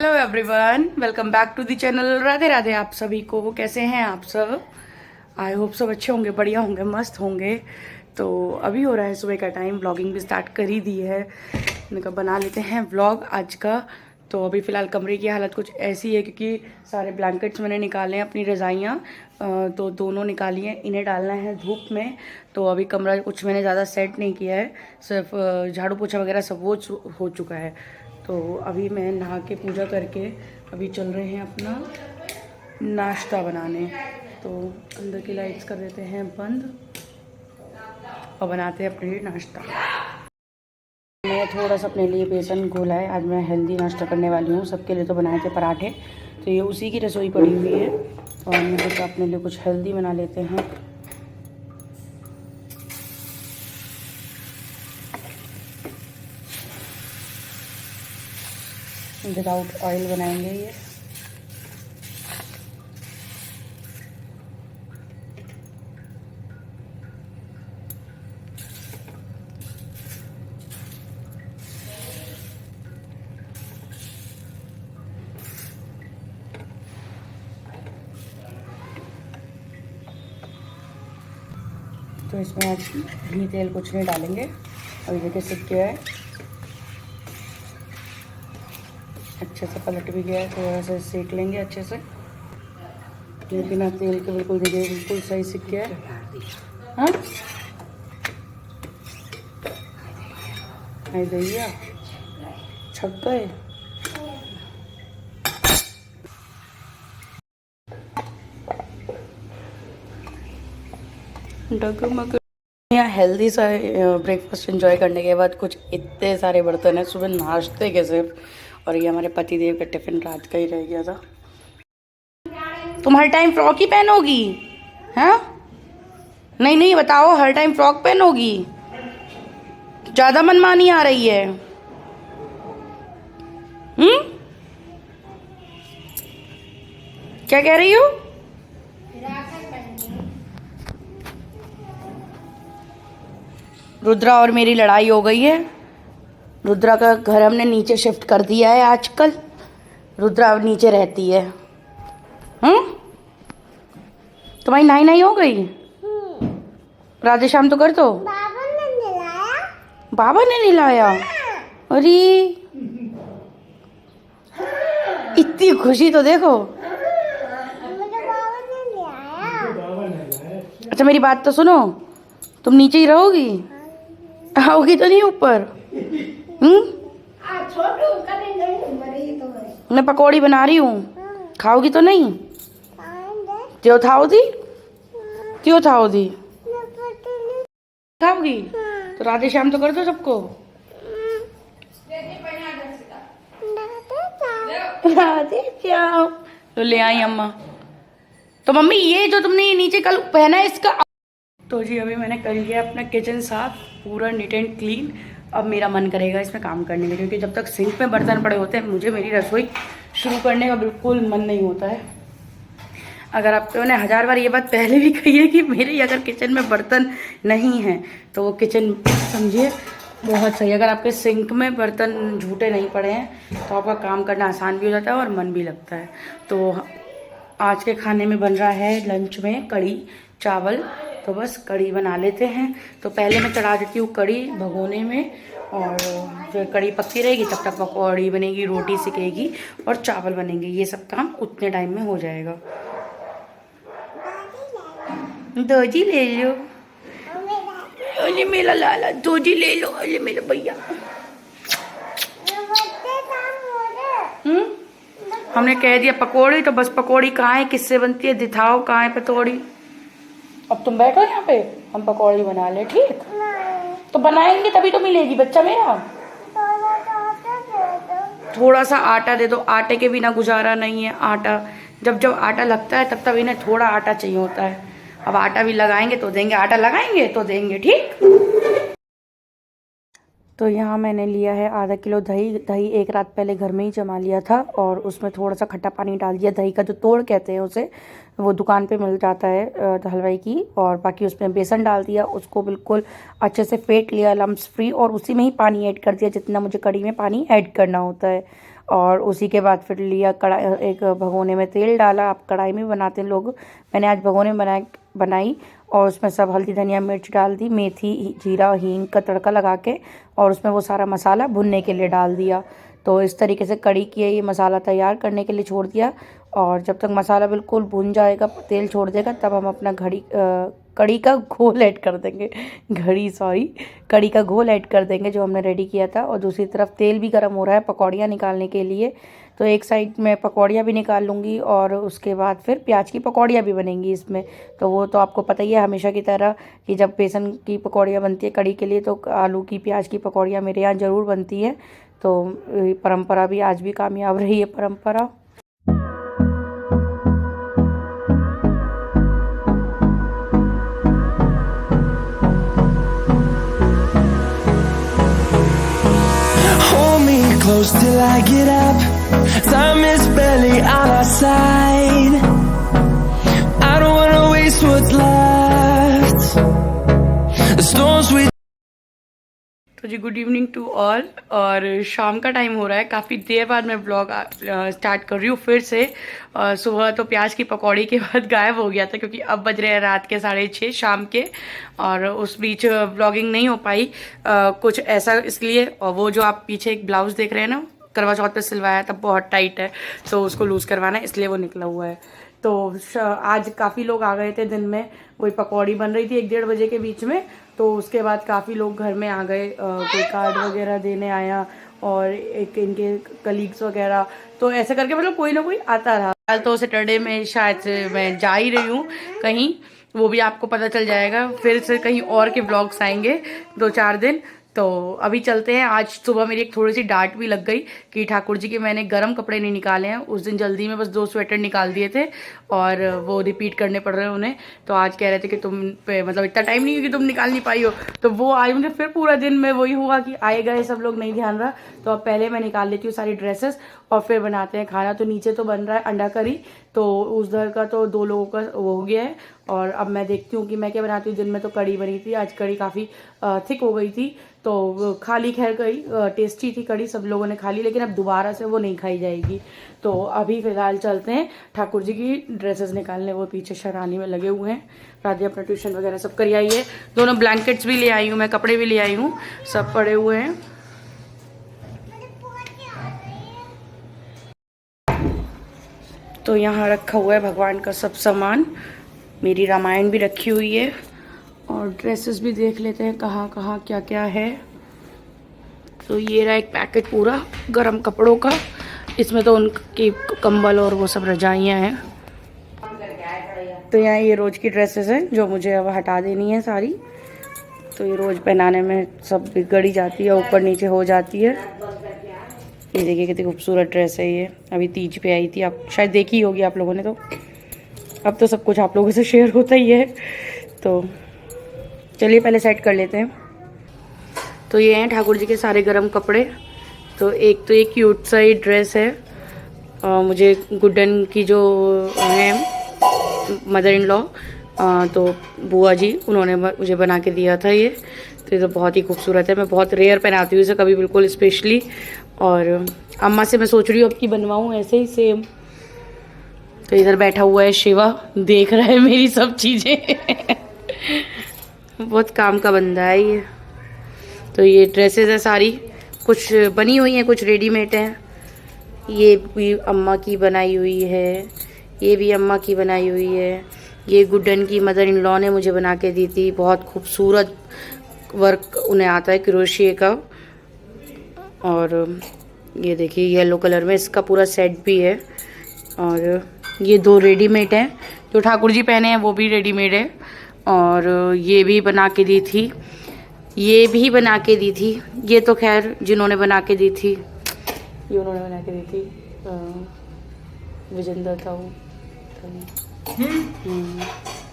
Hello everyone, welcome back to the channel. Radhe Radhe आप सभी को। कैसे हैं आप सब? आई होप सब अच्छे होंगे, बढ़िया होंगे, मस्त होंगे। तो अभी हो रहा है सुबह का टाइम, व्लॉगिंग भी स्टार्ट कर ही दी है। मैंने कहा बना लेते हैं व्लॉग आज का। तो अभी फ़िलहाल कमरे की हालत कुछ ऐसी है क्योंकि सारे ब्लैंकेट्स मैंने निकाले हैं, अपनी रज़ाइयाँ तो दोनों निकाली हैं, इन्हें डालना है धूप में। तो अभी कमरा कुछ मैंने ज़्यादा सेट नहीं किया है, सिर्फ झाड़ू पोछा वगैरह सब वो हो चुका है। तो अभी मैं नहा के पूजा करके अभी चल रहे हैं अपना नाश्ता बनाने। तो अंदर की लाइट्स कर देते हैं बंद और बनाते हैं अपने लिए नाश्ता। मैं थोड़ा सा अपने लिए बेसन घोला है, आज मैं हेल्दी नाश्ता करने वाली हूँ। सबके लिए तो बनाए थे पराठे, तो ये उसी की रसोई पड़ी हुई है और मैं सोचा अपने लिए कुछ हेल्दी बना लेते हैं। विदाउट ऑयल बनाएंगे ये। तो इसमें आज घी तेल कुछ नहीं डालेंगे। और ये देखिए सीख गया है, अच्छे से पलट भी गया है। थोड़ा सा सेक लेंगे अच्छे से। ये बिना तेल के बिल्कुल देखिए बिल्कुल सही सीख गया है। हाँ नहीं भैया छक गए। डगमग यहाँ हेल्दी सा ब्रेकफास्ट एंजॉय करने के बाद कुछ इतने सारे बर्तन हैं सुबह नाश्ते के सिर्फ। और ये हमारे पतिदेव का टिफिन रात का ही रह गया था। तुम हर टाइम फ्रॉक ही पहनोगी? हाँ नहीं नहीं बताओ, हर टाइम फ्रॉक पहनोगी? ज्यादा मनमानी आ रही है। क्या कह रही हो? रुद्रा और मेरी लड़ाई हो गई है। रुद्रा का घर हमने नीचे शिफ्ट कर दिया है आजकल। रुद्रा अब नीचे रहती है। तुम्हारी नाई नाई हो गई? राधे श्याम तो कर दो। बाबा ने नहलाया। बाबा ने नहलाया? अरे इतनी खुशी तो देखो। अच्छा मेरी बात तो सुनो, तुम नीचे ही रहोगी? आओगी तो नहीं ऊपर? मैं पकौड़ी बना रही हूँ, खाओगी तो नहीं? क्यों खाओ दी? क्यों खाओ दी? खाओगी तो राधे श्याम तो कर दो सबको। राधे श्याम तो ले आई अम्मा। तो मम्मी ये जो तुमने ये नीचे कल पहना है इसका। तो जी अभी मैंने कर लिया अपना किचन साफ, पूरा नीट एंड क्लीन। अब मेरा मन करेगा इसमें काम करने में, क्योंकि जब तक सिंक में बर्तन पड़े होते हैं मुझे मेरी रसोई शुरू करने का बिल्कुल मन नहीं होता है। अगर आपने 1000 बार ये बात पहले भी कही है कि मेरे अगर किचन में बर्तन नहीं हैं तो वो किचन समझिए बहुत सही। अगर आपके सिंक में बर्तन झूठे नहीं पड़े हैं तो आपका काम करना आसान भी हो जाता है और मन भी लगता है। तो आज के खाने में बन रहा है लंच में कढ़ी चावल। तो बस कढ़ी बना लेते हैं। तो पहले मैं चढ़ा देती हूँ कढ़ी भगोने में, और फिर कढ़ी पकती रहेगी तब तक पकौड़ी बनेगी, रोटी सिकेगी और चावल बनेंगे। ये सब काम उतने टाइम में हो जाएगा। दोजी ले लो, अरे मेरा लाला दोजी ले लो, अरे मेरा भैया। हमने कह दिया पकौड़ी, तो बस पकौड़ी कहाँ है, किससे बनती है, दिखाओ कहाँ है पकौड़ी। अब तुम बैठो यहाँ पे, हम पकौड़ी बना ले। ठीक तो बनाएंगे तभी तो मिलेगी बच्चा मेरा। थोड़ा सा आटा दे दो, आटे के बिना गुजारा नहीं है। आटा जब जब आटा लगता है तब तब इन्हें थोड़ा आटा चाहिए होता है। अब आटा भी लगाएंगे तो देंगे, आटा लगाएंगे तो देंगे। ठीक। तो यहाँ मैंने लिया है आधा किलो दही। दही एक रात पहले घर में ही जमा लिया था और उसमें थोड़ा सा खट्टा पानी डाल दिया। दही का जो तोड़ कहते हैं उसे, वो दुकान पे मिल जाता है हलवाई की। और बाकी उसमें बेसन डाल दिया, उसको बिल्कुल अच्छे से फेंट लिया लम्स फ्री, और उसी में ही पानी ऐड कर दिया जितना मुझे कढ़ी में पानी ऐड करना होता है। और उसी के बाद फिर लिया कढ़ाई, एक भगोने में तेल डाला। आप कढ़ाई में बनाते हैं लोग, मैंने आज भगोने में बनाई। और उसमें सब हल्दी धनिया मिर्च डाल दी, मेथी जीरा हींग का तड़का लगा के, और उसमें वो सारा मसाला भुनने के लिए डाल दिया। तो इस तरीके से कढ़ी की ये मसाला तैयार करने के लिए छोड़ दिया। और जब तक मसाला बिल्कुल भुन जाएगा, तेल छोड़ देगा, तब हम अपना कढ़ी का घोल ऐड कर देंगे। कढ़ी का घोल ऐड कर देंगे जो हमने रेडी किया था। और दूसरी तरफ तेल भी गर्म हो रहा है पकौड़ियाँ निकालने के लिए। तो एक साइड में पकौड़ियाँ भी निकाल लूँगी और उसके बाद फिर प्याज की पकौड़ियाँ भी बनेंगी इसमें। तो वो तो आपको पता ही है हमेशा की तरह कि जब बेसन की पकौड़ियाँ बनती है कढ़ी के लिए, तो आलू की प्याज की पकौड़ियाँ मेरे यहाँ ज़रूर बनती है। तो परंपरा भी आज भी कामयाब रही है परंपरा। Close till I get up. Time is barely on our side. I don't wanna waste what's left. The storms we तो जी गुड इवनिंग टू ऑल। और शाम का टाइम हो रहा है, काफ़ी देर बाद मैं ब्लॉग स्टार्ट कर रही हूँ फिर से। सुबह तो प्याज की पकौड़ी के बाद गायब हो गया था, क्योंकि अब बज रहे हैं रात के 6:30 शाम के। और उस बीच ब्लॉगिंग नहीं हो पाई कुछ ऐसा इसलिए। और वो जो आप पीछे एक ब्लाउज़ देख रहे हैं ना, करवा चौथ पे सिलवाया था, बहुत टाइट है, तो उसको लूज़ करवाना है, इसलिए वो निकला हुआ है। तो आज काफ़ी लोग आ गए थे दिन में, वही पकौड़ी बन रही थी 1-1:30 बजे के बीच में। तो उसके बाद काफ़ी लोग घर में आ गए, कोई कार्ड वगैरह देने आया और एक इनके कलीग्स वगैरह। तो ऐसे करके मतलब कोई ना कोई आता रहा। कल तो सैटरडे में शायद से मैं जा ही रही हूँ कहीं, वो भी आपको पता चल जाएगा। फिर से कहीं और के व्लॉग्स आएंगे 2-4 दिन। तो अभी चलते हैं। आज सुबह मेरी एक थोड़ी सी डांट भी लग गई कि ठाकुर जी के मैंने गर्म कपड़े नहीं निकाले हैं। उस दिन जल्दी में बस 2 स्वेटर निकाल दिए थे और वो रिपीट करने पड़ रहे हैं उन्हें। तो आज कह रहे थे कि तुम पे मतलब इतना टाइम नहीं है कि तुम निकाल नहीं पाई हो। तो वो आज मुझे फिर पूरा दिन में वही हुआ कि आए गए सब लोग, नहीं ध्यान रहा। तो अब पहले मैं निकाल लेती हूँ सारी ड्रेसेस और फिर बनाते हैं खाना। तो नीचे तो बन रहा है अंडा करी, तो उधर का तो 2 लोगों का वो हो गया है। और अब मैं देखती हूँ कि मैं क्या बनाती हूँ। दिन में तो कड़ी बनी थी, आज कड़ी काफ़ी थिक हो गई थी, तो खा ली। खैर कड़ी टेस्टी थी, कड़ी सब लोगों ने खा ली, लेकिन अब दोबारा से वो नहीं खाई जाएगी। तो अभी फ़िलहाल चलते हैं ठाकुर जी की ड्रेसेस निकालने। वो पीछे शरानी में लगे हुए हैं। राधे अपना ट्यूशन वगैरह सब कर आई है। दोनों ब्लैंकेट्स भी ले आई हूँ मैं, कपड़े भी ले आई हूँ, सब पड़े हुए हैं। तो यहाँ रखा हुआ है भगवान का सब सामान, मेरी रामायण भी रखी हुई है। और ड्रेसेस भी देख लेते हैं कहाँ कहाँ क्या क्या है। तो ये रहा एक पैकेट पूरा गरम कपड़ों का, इसमें तो उनकी कंबल और वो सब रजाइयाँ हैं। तो यहाँ ये रोज़ की ड्रेसेस हैं जो मुझे अब हटा देनी है सारी। तो ये रोज़ पहनाने में सब बिगड़ ही जाती है, ऊपर नीचे हो जाती है। ये देखिए कितनी खूबसूरत ड्रेस है ये, अभी तीज पे आई थी, आप शायद देखी होगी आप लोगों ने। तो अब तो सब कुछ आप लोगों से शेयर होता ही है। तो चलिए पहले सेट कर लेते हैं। तो ये हैं ठाकुर जी के सारे गरम कपड़े। तो एक तो ये क्यूट सा ही ड्रेस है, मुझे गुड्डन की जो है मदर इन लॉ, तो बुआ जी, उन्होंने मुझे बना के दिया था ये। तो ये तो बहुत ही खूबसूरत है, मैं बहुत रेयर पहनाती हूँ इसे कभी, बिल्कुल स्पेशली। और अम्मा से मैं सोच रही हूँ अब की बनवाऊँ ऐसे ही सेम। तो इधर बैठा हुआ है शिवा, देख रहा है मेरी सब चीज़ें बहुत काम का बंदा है ये। तो ये ड्रेसेस है सारी, कुछ बनी हुई हैं, कुछ रेडीमेड हैं। ये भी अम्मा की बनाई हुई है, ये भी अम्मा की बनाई हुई है। ये गुड्डन की मदर इन लॉ ने मुझे बना के दी थी, बहुत खूबसूरत वर्क उन्हें आता है क्रोशिया का। और ये देखिए येलो कलर में इसका पूरा सेट भी है। और ये 2 रेडीमेड हैं, जो ठाकुर जी पहने हैं वो भी रेडीमेड है। और ये भी बना के दी थी, ये भी बना के दी थी। ये तो खैर जिन्होंने बना के दी थी, ये उन्होंने बना के दी थी, विजेंद्र था वो।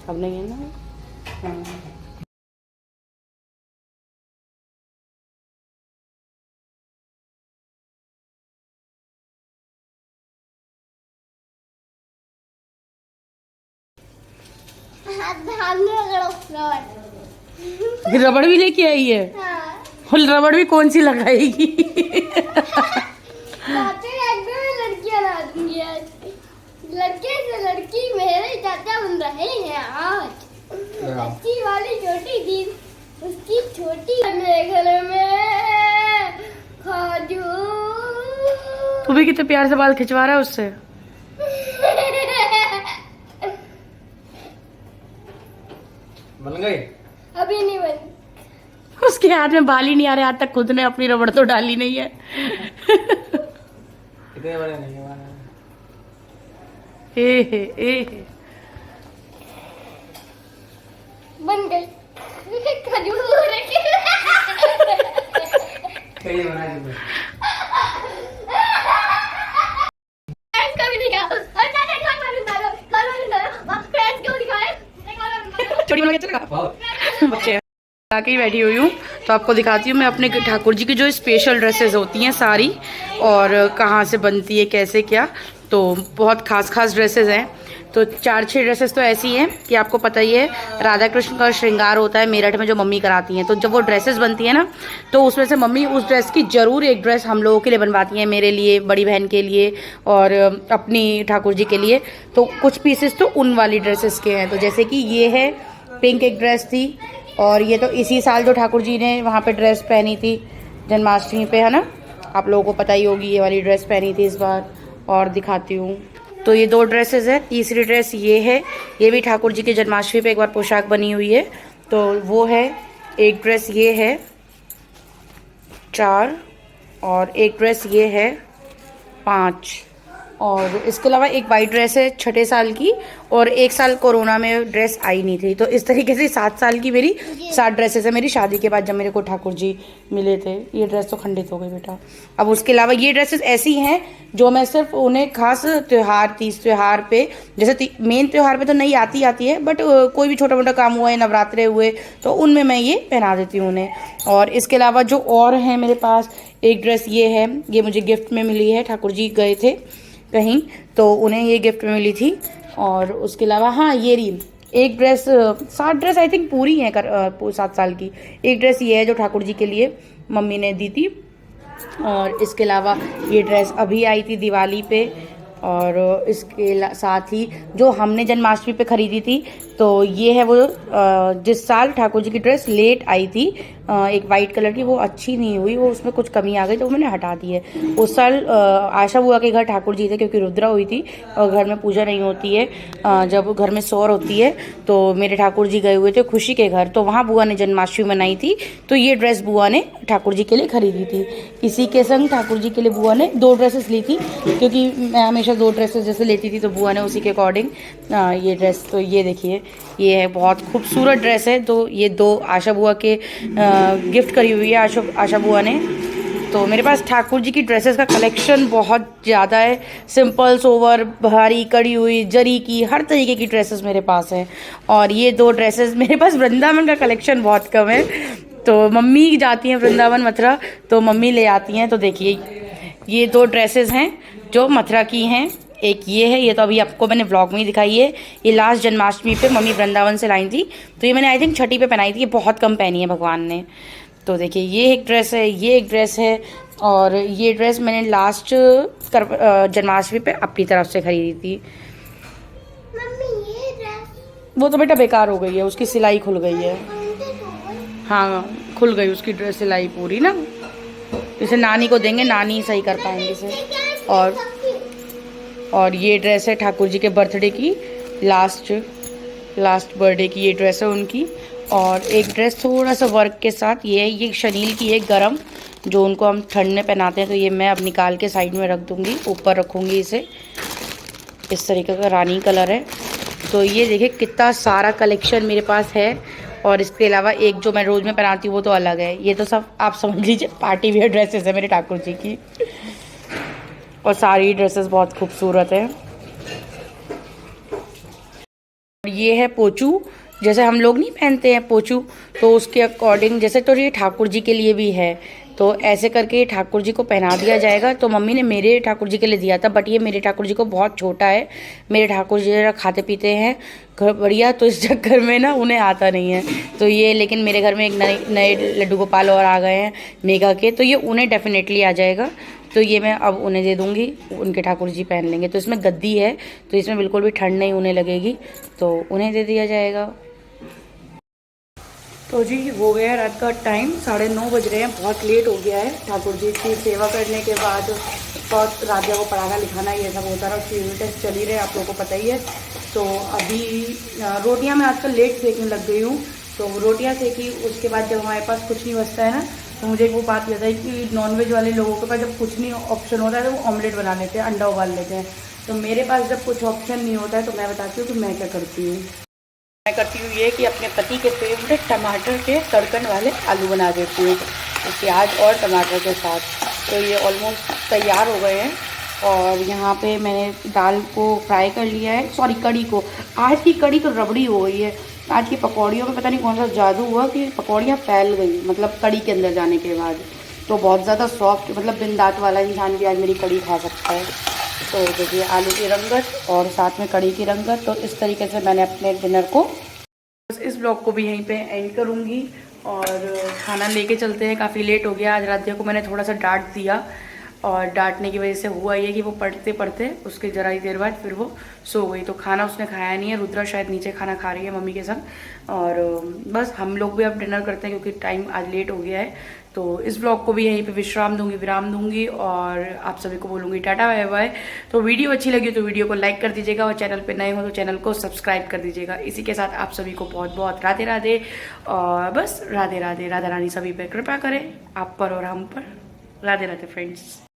अब नहीं है ना। रबड़ भी लेके आई है। हाँ। रबड़ भी कौन सी लगाएगी लड़के से लड़की मेरे चाचा बन रहे हैं आज। अच्छी वाली छोटी दी उसकी छोटी मेरे घर में खाजू। तू भी कितने प्यार से बाल खिंचवा रहा है उससे। बन गई? अभी नहीं बनी। उसके हाथ में बाल ही नहीं आ रहे, आज तक खुद ने अपनी रबड़ तो डाली नहीं है। इतने बड़े नहीं है वाला। ए बन गई खजूर कहीं बना दी। कभी नहीं खाया। छोटी बना के चलेगा। बच्चे आके बैठी हुई हूँ तो आपको दिखाती हूँ मैं अपने ठाकुर जी की जो स्पेशल ड्रेसेस होती हैं सारी, और कहाँ से बनती है कैसे क्या। तो बहुत खास ड्रेसेस हैं। तो 4-6 ड्रेसेस तो ऐसी हैं कि आपको पता ही है राधा कृष्ण का श्रृंगार होता है मेरठ में जो मम्मी कराती हैं। तो जब वो ड्रेसेस बनती है ना तो उसमें से मम्मी उस ड्रेस की ज़रूर एक ड्रेस हम लोगों के लिए बनवाती हैं, मेरे लिए, बड़ी बहन के लिए और अपनी ठाकुर जी के लिए। तो कुछ पीसेस तो उन वाली ड्रेसेस के हैं। तो जैसे कि ये है पिंक एक ड्रेस थी, और ये तो इसी साल जो ठाकुर जी ने वहाँ पे ड्रेस पहनी थी जन्माष्टमी पे, है ना, आप लोगों को पता ही होगी। ये वाली ड्रेस पहनी थी इस बार, और दिखाती हूँ। तो ये 2 ड्रेसेस है। तीसरी ड्रेस ये है, ये भी ठाकुर जी की जन्माष्टमी पे एक बार पोशाक बनी हुई है। तो वो है एक ड्रेस, ये है 4, और एक ड्रेस ये है 5, और इसके अलावा एक वाइट ड्रेस है 6 साल की, और 1 साल कोरोना में ड्रेस आई नहीं थी। तो इस तरीके से 7 साल की मेरी 7 ड्रेसेस है मेरी शादी के बाद जब मेरे को ठाकुर जी मिले थे। ये ड्रेस तो खंडित हो गई बेटा। अब उसके अलावा ये ड्रेसेस ऐसी हैं जो मैं सिर्फ उन्हें खास त्यौहार, तीज त्यौहार पे, जैसे मेन त्यौहार पे तो नहीं आती है, बट कोई भी छोटा मोटा काम हुआ है, नवरात्रे हुए, तो उनमें मैं ये पहना देती हूँ उन्हें। और इसके अलावा जो और हैं मेरे पास, एक ड्रेस ये है, ये मुझे गिफ्ट में मिली है। ठाकुर जी गए थे कहीं तो उन्हें ये गिफ्ट में मिली थी। और उसके अलावा हाँ, ये रही एक ड्रेस, 7 ड्रेस आई थिंक पूरी हैं 7 साल की। एक ड्रेस ये है जो ठाकुर जी के लिए मम्मी ने दी थी, और इसके अलावा ये ड्रेस अभी आई थी दिवाली पे, और इसके साथ ही जो हमने जन्माष्टमी पे खरीदी थी, तो ये है वो जिस साल ठाकुर जी की ड्रेस लेट आई थी, एक वाइट कलर की, वो अच्छी नहीं हुई, वो उसमें कुछ कमी आ गई तो वो मैंने हटा दी है। उस साल आशा बुआ के घर ठाकुर जी थे क्योंकि रुद्रा हुई थी और घर में पूजा नहीं होती है, जब घर में सौर होती है। तो मेरे ठाकुर जी गए हुए थे खुशी के घर, तो वहाँ बुआ ने जन्माष्टमी मनाई थी, तो ये ड्रेस बुआ ने ठाकुर जी के लिए खरीदी थी। इसी के संग ठाकुर जी के लिए बुआ ने 2 ड्रेसेस ली थी, क्योंकि मैं हमेशा 2 ड्रेसेस जैसे लेती थी, तो बुआ ने उसी के अकॉर्डिंग ये ड्रेस, तो ये देखिए ये है, बहुत खूबसूरत ड्रेस है। तो ये 2 आशा बुआ के गिफ्ट करी हुई है आशा बुआ ने। तो मेरे पास ठाकुर जी की ड्रेसेस का कलेक्शन बहुत ज़्यादा है, सिंपल, सोवर, भारी, कड़ी हुई, जरी की, हर तरीके की ड्रेसेस मेरे पास हैं। और ये 2 ड्रेसेस मेरे पास, वृंदावन का कलेक्शन बहुत कम है, तो मम्मी जाती हैं वृंदावन मथुरा तो मम्मी ले आती हैं। तो देखिए ये 2 ड्रेसेस हैं जो मथुरा की हैं। एक ये है, ये तो अभी आपको मैंने व्लॉग में ही दिखाई है, ये लास्ट जन्माष्टमी पे मम्मी वृंदावन से लाई थी, तो ये मैंने आई थिंक छठी पे पहनाई थी, ये बहुत कम पहनी है भगवान ने। तो देखिए ये एक ड्रेस है, ये एक ड्रेस है, और ये ड्रेस मैंने लास्ट जन्माष्टमी पे अपनी तरफ से खरीदी थी। मम्मी ये ड्रेस वो तो बेटा बेकार हो गई है, उसकी सिलाई खुल गई है। हाँ खुल गई उसकी ड्रेस सिलाई पूरी ना, इसे नानी को देंगे, नानी सही कर पाएंगे इसे। और ये ड्रेस है ठाकुर जी के बर्थडे की, लास्ट बर्थडे की ये ड्रेस है उनकी। और एक ड्रेस थोड़ा सा वर्क के साथ, ये शनील की है गरम, जो उनको हम ठंड में पहनाते हैं, तो ये मैं अब निकाल के साइड में रख दूँगी, ऊपर रखूँगी इसे। इस तरीके का रानी कलर है। तो ये देखिए कितना सारा कलेक्शन मेरे पास है। और इसके अलावा एक जो मैं रोज़ में पहनाती हूँ वो तो अलग है, ये तो सब आप समझ लीजिए पार्टी वेयर ड्रेसेस है मेरे ठाकुर जी की, और सारी ड्रेसेस बहुत खूबसूरत है। ये है पोचू, जैसे हम लोग नहीं पहनते हैं पोचू, तो उसके अकॉर्डिंग जैसे, तो ये ठाकुर जी के लिए भी है, तो ऐसे करके ठाकुर जी को पहना दिया जाएगा। तो मम्मी ने मेरे ठाकुर जी के लिए दिया था, बट ये मेरे ठाकुर जी को बहुत छोटा है, मेरे ठाकुर जी जरा खाते पीते हैं बढ़िया, तो इस चक्कर में ना उन्हें आता नहीं है। तो ये, लेकिन मेरे घर में एक नए लड्डू गोपाल और आ गए हैं मेगा के, तो ये उन्हें डेफिनेटली आ जाएगा। तो ये मैं अब उन्हें दे दूँगी, उनके ठाकुर जी पहन लेंगे। तो इसमें गद्दी है तो इसमें बिल्कुल भी ठंड नहीं होने लगेगी, तो उन्हें दे दिया जाएगा। तो जी हो गया रात का टाइम, 9:30 बज रहे हैं, बहुत लेट हो गया है। ठाकुर जी की सेवा करने के बाद बहुत राजा को पढ़ाना लिखाना ये सब होता रहा, उसकी यूनिट टेस्ट चल ही रहे, आप लोगों को पता ही है। तो अभी रोटियां मैं आजकल लेट सेकने लग गई हूँ, तो रोटियां सेकी, उसके बाद जब हमारे पास कुछ नहीं बचता है ना, तो मुझे वो बात याद आई कि नॉनवेज वाले लोगों के पास जब कुछ नहीं ऑप्शन होता है तो वो ऑमलेट बना लेते हैं, अंडा उबाल लेते हैं। तो मेरे पास जब कुछ ऑप्शन नहीं होता है तो मैं बताती हूँ कि मैं क्या करती हूँ। मैं करती हूँ ये कि अपने पति के फेवरेट टमाटर के तड़कन वाले आलू बना देती हूँ, प्याज और टमाटर के साथ। तो ये ऑलमोस्ट तैयार हो गए हैं और यहाँ पे मैंने दाल को फ्राई कर लिया है, सॉरी कड़ी को। आज की कड़ी तो रबड़ी हो गई है, आज की पकौड़ियों में पता नहीं कौन सा जादू हुआ कि पकौड़ियाँ फैल गई, मतलब कड़ी के अंदर जाने के बाद। तो बहुत ज़्यादा सॉफ्ट, मतलब बिन दांत वाला इंसान भी आज मेरी कड़ी खा सकता है। तो देखिए आलू की रंगत और साथ में कड़ी की रंगत। तो इस तरीके से मैंने अपने डिनर को, इस ब्लॉग को भी यहीं पे एंड करूँगी और खाना लेके चलते हैं। काफ़ी लेट हो गया, आज राध्या को मैंने थोड़ा सा डांट दिया और डांटने की वजह से हुआ ये कि वो पढ़ते पढ़ते उसके ज़रा ही देर बाद फिर वो सो गई। तो खाना उसने खाया नहीं है, रुद्रा शायद नीचे खाना खा रही है मम्मी के संग। और बस हम लोग भी अब डिनर करते हैं क्योंकि टाइम आज लेट हो गया है। तो इस ब्लॉग को भी यहीं पे विराम दूंगी और आप सभी को बोलूँगी टाटा बाय बाय। तो वीडियो अच्छी लगी तो वीडियो को लाइक कर दीजिएगा और चैनल पे नए हो तो चैनल को सब्सक्राइब कर दीजिएगा। इसी के साथ आप सभी को बहुत बहुत राधे राधे और बस राधे राधे। राधा रानी सभी पे कृपा करें, आप पर और हम पर। राधे राधे फ्रेंड्स।